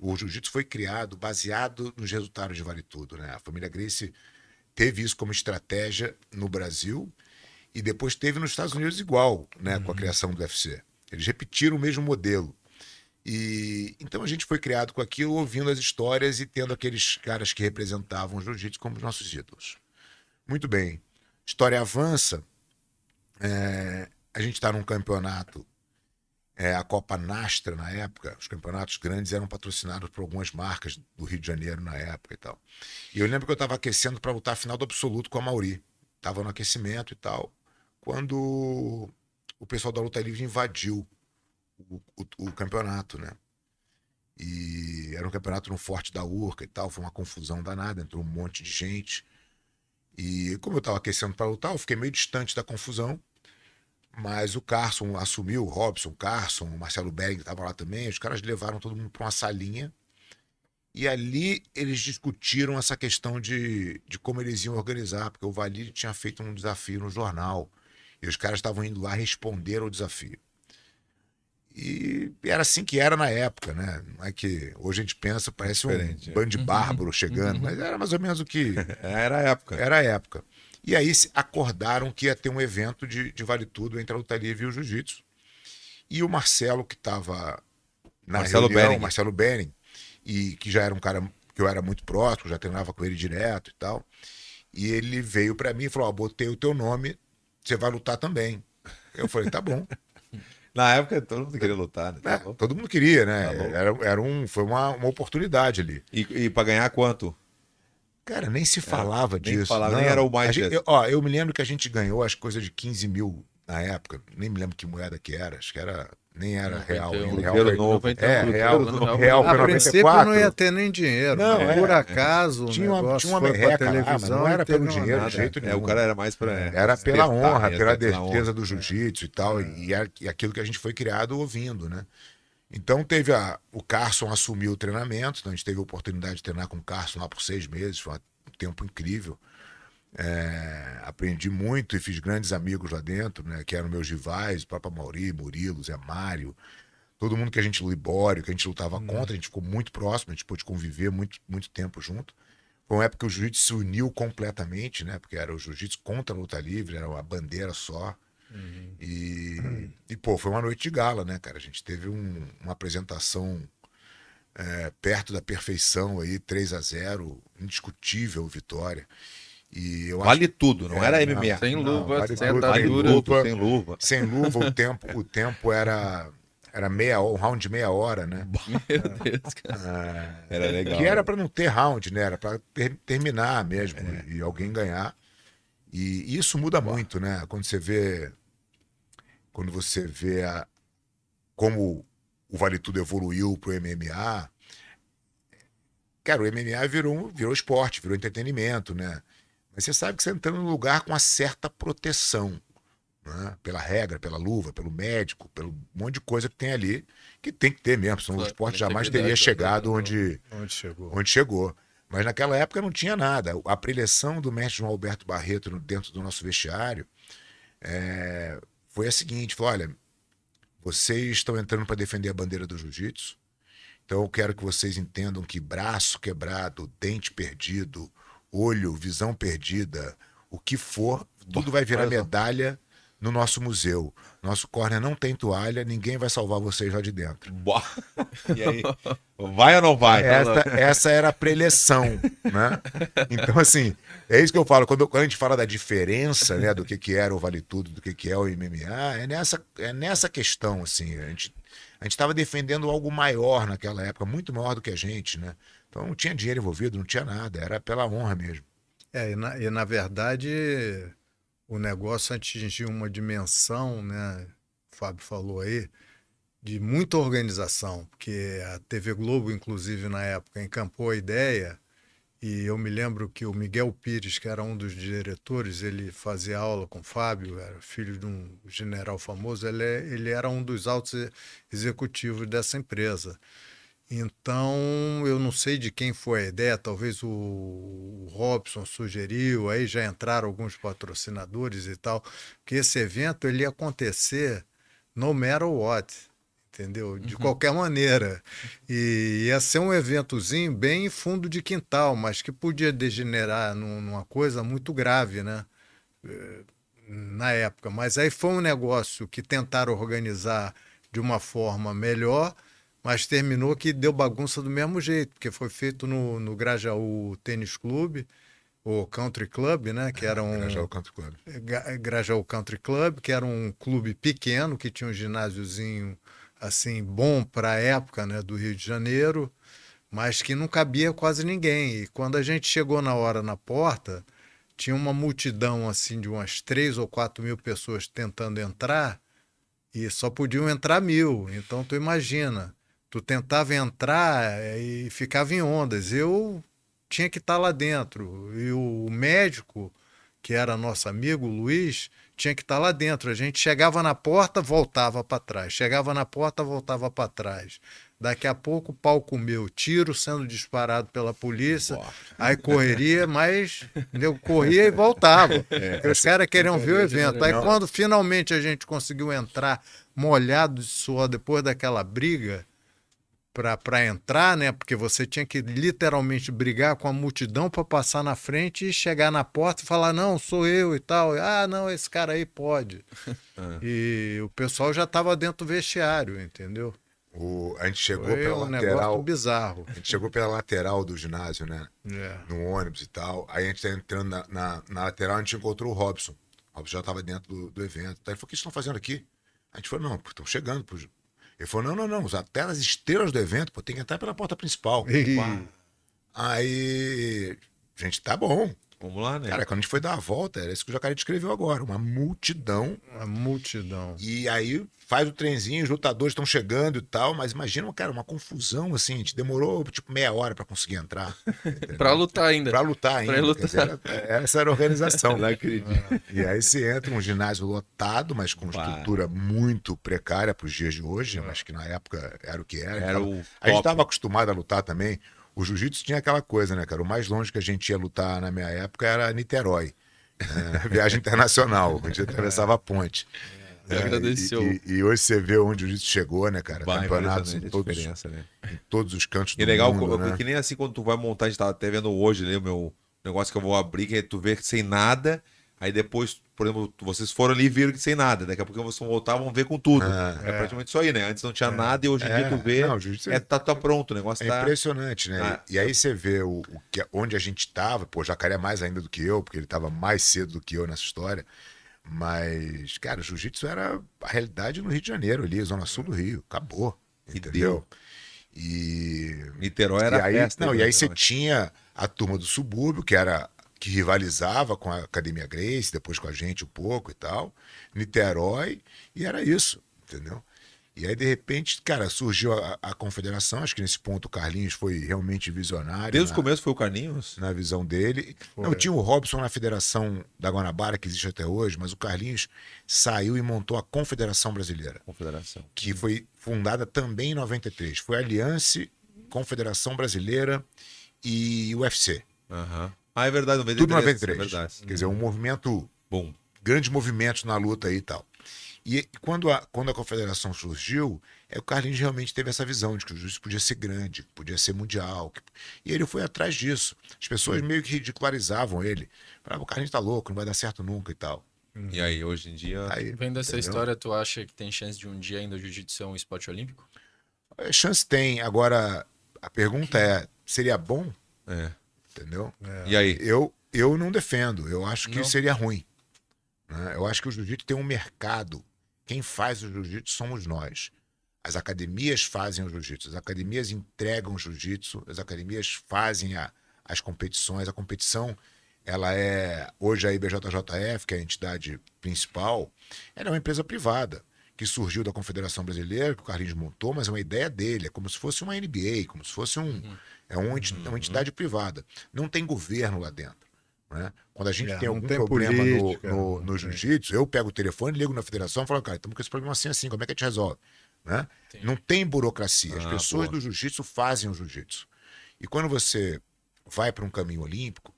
o jiu-jitsu foi criado baseado nos resultados de Vale Tudo, né? A família Gracie teve isso como estratégia no Brasil e depois teve nos Estados Unidos igual, né? Com a criação do UFC. Eles repetiram o mesmo modelo. E então a gente foi criado com aquilo, ouvindo as histórias e tendo aqueles caras que representavam o jiu-jitsu como os nossos ídolos. Muito bem. História avança. A gente está num campeonato, a Copa Nastra na época. Os campeonatos grandes eram patrocinados por algumas marcas do Rio de Janeiro na época e tal. E eu lembro que eu estava aquecendo para lutar a final do absoluto com a Mauri. Tava no aquecimento e tal. Quando o pessoal da luta livre invadiu o campeonato, né? E era um campeonato no Forte da Urca e tal, foi uma confusão danada, entrou um monte de gente. E como eu estava aquecendo para lutar, eu fiquei meio distante da confusão, mas o Carson assumiu, o Robson, o Carson, o Marcelo Bering estavam lá também, os caras levaram todo mundo para uma salinha e ali eles discutiram essa questão de como eles iam organizar, porque o Valide tinha feito um desafio no jornal e os caras estavam indo lá responder ao desafio. E era assim que era na época, né? Não é que hoje a gente pensa, parece um bando de bárbaro chegando, mas era mais ou menos o que Era a época. era a época. E aí acordaram que ia ter um evento de vale tudo entre a luta livre e o jiu-jitsu. E o Marcelo, que estava na Marcelo reunião, Bering. Marcelo Bering, e que já era um cara que eu era muito próximo, já treinava com ele direto e tal. E ele veio para mim e falou: botei o teu nome, você vai lutar também. Eu falei: tá bom. Na época todo mundo queria lutar, né? Tá louco? Todo mundo queria, né? Tá louco. Foi uma oportunidade ali. E pra ganhar quanto? Cara, nem se falava Nem disso. falava, nem era Não. o mais. Eu me lembro que a gente ganhou as coisas de 15 mil na época. Nem me lembro que moeda que era. Acho que era. Nem era real. 91. Real Cruzeiro foi, novo. real foi A princípio 94. não ia ter nem dinheiro, Não, mas por acaso o tinha uma negócio foi para merreca lá, mas televisão não era e teve pelo uma dinheiro nada. de jeito nenhum. O cara era mais pra. Era pela despertar honra, mesmo, pela pela honra. defesa do jiu-jitsu e tal. E aquilo que a gente foi criado ouvindo, né? Então teve o Carson assumiu o treinamento, então a gente teve a oportunidade de treinar com o Carson lá por 6 meses, foi um tempo incrível. Aprendi muito e fiz grandes amigos lá dentro, né? Que eram meus rivais, o próprio Mauri, Murilo, Zé Mário, todo mundo que a gente Libório, que a gente lutava contra, a gente ficou muito próximo, a gente pôde conviver muito, muito tempo junto. Foi uma época que o jiu-jitsu se uniu completamente, né? Porque era o jiu-jitsu contra a luta livre, era uma bandeira só. Pô, foi uma noite de gala, né, cara? A gente teve uma apresentação perto da perfeição aí, 3-0, indiscutível vitória. E eu Vale acho tudo, não era MMA. Sem luva, vale sem tudo, Vale atadura. tudo, sem luva. sem luva, o tempo era um round de meia hora, né? Meu Deus, cara. Era legal. Que era pra não ter round, né? Era pra terminar mesmo e alguém ganhar. E isso muda muito, né? Quando você vê como o Vale Tudo evoluiu pro MMA, cara, o MMA virou esporte, virou entretenimento, né? Mas você sabe que você entra num lugar com uma certa proteção, né? Pela regra, pela luva, pelo médico, pelo monte de coisa que tem ali, que tem que ter mesmo, senão o Claro, esporte pela jamais integridade teria do chegado atleta, Onde chegou? onde chegou. Mas naquela época não tinha nada. A preleção do mestre João Alberto Barreto dentro do nosso vestiário foi a seguinte: falou, olha, vocês estão entrando para defender a bandeira do jiu-jitsu, então eu quero que vocês entendam que braço quebrado, dente perdido, olho, visão perdida, o que for, tudo vai virar olha só. medalha no nosso museu. Nosso corner não tem toalha, ninguém vai salvar vocês lá de dentro. Boa. E aí? Vai ou não vai? Essa era a preleção, né? Então, assim, é isso que eu falo. Quando a gente fala da diferença, né, do que era o Vale Tudo, do que é o MMA, é nessa questão, assim. A gente estava defendendo algo maior naquela época, muito maior do que a gente, né? Então não tinha dinheiro envolvido, não tinha nada, era pela honra mesmo. Na verdade, o negócio atingiu uma dimensão, né? O Fábio falou aí, de muita organização, porque a TV Globo, inclusive, na época, encampou a ideia, e eu me lembro que o Miguel Pires, que era um dos diretores, ele fazia aula com o Fábio, era filho de um general famoso, ele era um dos altos executivos dessa empresa. Então, eu não sei de quem foi a ideia, talvez o Robson sugeriu, aí já entraram alguns patrocinadores e tal, que esse evento ele ia acontecer no matter what. entendeu? De qualquer maneira. E ia ser um eventozinho bem fundo de quintal, mas que podia degenerar numa coisa muito grave, né? Na época. Mas aí foi um negócio que tentaram organizar de uma forma melhor, mas terminou que deu bagunça do mesmo jeito, porque foi feito no Grajaú Tênis Clube, o Country Club, né? Que era um Grajaú Country Club. Grajaú Country Club, que era um clube pequeno, que tinha um ginásiozinho assim bom para a época, né, do Rio de Janeiro, mas que não cabia quase ninguém. E quando a gente chegou na hora na porta, tinha uma multidão assim de umas 3 ou 4 mil pessoas tentando entrar e só podiam entrar 1.000. Então tu imagina, tu tentava entrar e ficava em ondas. Eu tinha que estar lá dentro. E o médico, que era nosso amigo, o Luiz, tinha que estar lá dentro. A gente chegava na porta, voltava para trás. Chegava na porta, voltava para trás. Daqui a pouco o pau comeu, tiro sendo disparado pela polícia, aí correria, mas eu corria e voltava. Porque os caras queriam ver o evento. Aí quando finalmente a gente conseguiu entrar molhado de suor depois daquela briga, para entrar, né? Porque você tinha que literalmente brigar com a multidão para passar na frente e chegar na porta e falar, não, sou eu e tal. Ah, não, esse cara aí pode. E o pessoal já estava dentro do vestiário, entendeu? A gente chegou Foi pela um negócio lateral. bizarro. A gente chegou pela lateral do ginásio, né? É. No ônibus e tal. Aí a gente tá entrando na lateral, a gente encontrou o Robson. O Robson já estava dentro do evento. Aí ele falou, o que vocês estão fazendo aqui? A gente falou, não, estão chegando. Ele falou, não, até as estrelas do evento, pô, tem que entrar pela porta principal. Aí, gente, tá bom. Vamos lá, né? Cara, quando a gente foi dar a volta, era isso que o Jacaré descreveu agora, uma multidão. Uma multidão. E aí faz o trenzinho, os lutadores estão chegando e tal, mas imagina, cara, uma confusão assim, a gente demorou tipo meia hora pra conseguir entrar. Pra lutar ainda. Pra lutar ainda. Pra lutar. Quer dizer, essa era a organização. Não acredito. E aí você entra num ginásio lotado, mas com estrutura muito precária para os dias de hoje, mas que na época era o que era. Era o A gente top. estava acostumado a lutar também. O jiu-jitsu tinha aquela coisa, né, cara? O mais longe que a gente ia lutar na minha época era Niterói. Viagem internacional. A gente atravessava a ponte. Agradeceu. E hoje você vê onde o jiu-jitsu chegou, né, cara? Vai, Campeonatos em impressionante a todos, diferença, né? em todos os cantos E é do legal, mundo, né? que nem assim quando tu vai montar, a gente tava até vendo hoje, né, o meu negócio que eu vou abrir, que é tu ver sem nada, aí depois, por exemplo, vocês foram ali e viram que sem nada, daqui a pouco vocês vão voltar, vão ver com tudo. É praticamente isso aí, né? Antes não tinha nada e hoje em dia tu vê, Não, o jiu-jitsu tá pronto, o negócio é tá... impressionante, né? E aí você vê onde a gente estava, pô, o Jacaré mais ainda do que eu, porque ele estava mais cedo do que eu nessa história. Mas, cara, o jiu-jitsu era a realidade no Rio de Janeiro, ali, Zona Sul do Rio. Acabou. Entendeu? E. Niterói era e aí, festa. não, né, e aí você Niterói? tinha a turma do subúrbio, que rivalizava com a Academia Gracie, depois com a gente um pouco e tal. Niterói, e era isso, entendeu? E aí, de repente, cara, surgiu a confederação. Acho que nesse ponto o Carlinhos foi realmente visionário. Desde o começo foi o Carlinhos? Na visão dele. Não, tinha o Robson na Federação da Guanabara, que existe até hoje, mas o Carlinhos saiu e montou a Confederação Brasileira, Confederação. que foi fundada também em 93. Foi Aliança, Confederação Brasileira e UFC. Aham. Ah, é verdade, 93. Tudo em 93. É verdade. Quer dizer, um movimento, Bom. grandes movimentos na luta aí e tal. E quando a Confederação surgiu, o Carlinhos realmente teve essa visão de que o jiu-jitsu podia ser grande, podia ser mundial. E ele foi atrás disso. As pessoas meio que ridicularizavam ele. Falavam, o Carlinhos tá louco, não vai dar certo nunca e tal. E aí, hoje em dia... Aí, Vendo essa entendeu? história, tu acha que tem chance de um dia ainda o jiu-jitsu ser um esporte olímpico? A chance tem. Agora, a pergunta é, seria bom? É. Entendeu? E aí? Eu não defendo. Eu acho que Não? seria ruim. Né? Eu acho que o jiu-jitsu tem um mercado. Quem faz o jiu-jitsu somos nós. As academias fazem o jiu-jitsu. As academias entregam o jiu-jitsu. As academias fazem as competições. A competição, ela é... Hoje a IBJJF, que é a entidade principal, ela é uma empresa privada que surgiu da Confederação Brasileira, que o Carlinhos montou, mas é uma ideia dele. É como se fosse uma NBA, como se fosse uma entidade privada. Não tem governo lá dentro. Né? Quando a gente tem não algum tem problema política, no não tem. jiu-jitsu, eu pego o telefone, ligo na federação e falo, cara, estamos com esse problema assim, como é que a gente resolve? Né? Não tem burocracia. As pessoas boa. do jiu-jitsu fazem o jiu-jitsu. E quando você vai para um caminho olímpico,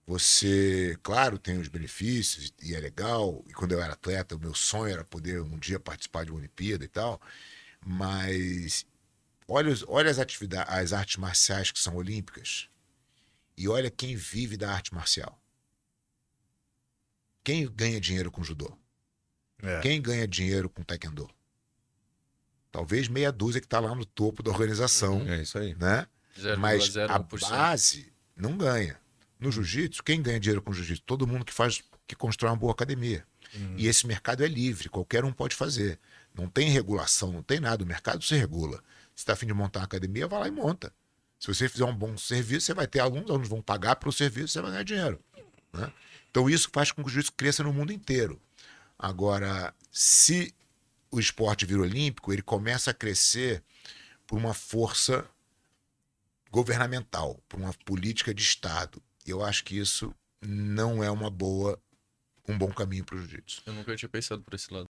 você, claro, tem os benefícios e é legal. E quando eu era atleta, o meu sonho era poder um dia participar de uma Olimpíada e tal. Mas olha as atividades, as artes marciais que são olímpicas e olha quem vive da arte marcial. Quem ganha dinheiro com judô? Quem ganha dinheiro com taekwondo? Talvez meia dúzia que está lá no topo da organização. É isso aí. Né? Mas a 0,01%. base não ganha. No jiu-jitsu, quem ganha dinheiro com jiu-jitsu? Todo mundo que constrói uma boa academia. E esse mercado é livre, qualquer um pode fazer. Não tem regulação, não tem nada. O mercado se regula. Se está a fim de montar uma academia, vai lá e monta. Se você fizer um bom serviço, você vai ter alunos vão pagar pelo serviço, você vai ganhar dinheiro. Né? Então isso faz com que o jiu-jitsu cresça no mundo inteiro. Agora, se o esporte vira olímpico, ele começa a crescer por uma força governamental, por uma política de Estado. Eu acho que isso não é um bom caminho para o jiu-jitsu. Eu nunca tinha pensado por esse lado.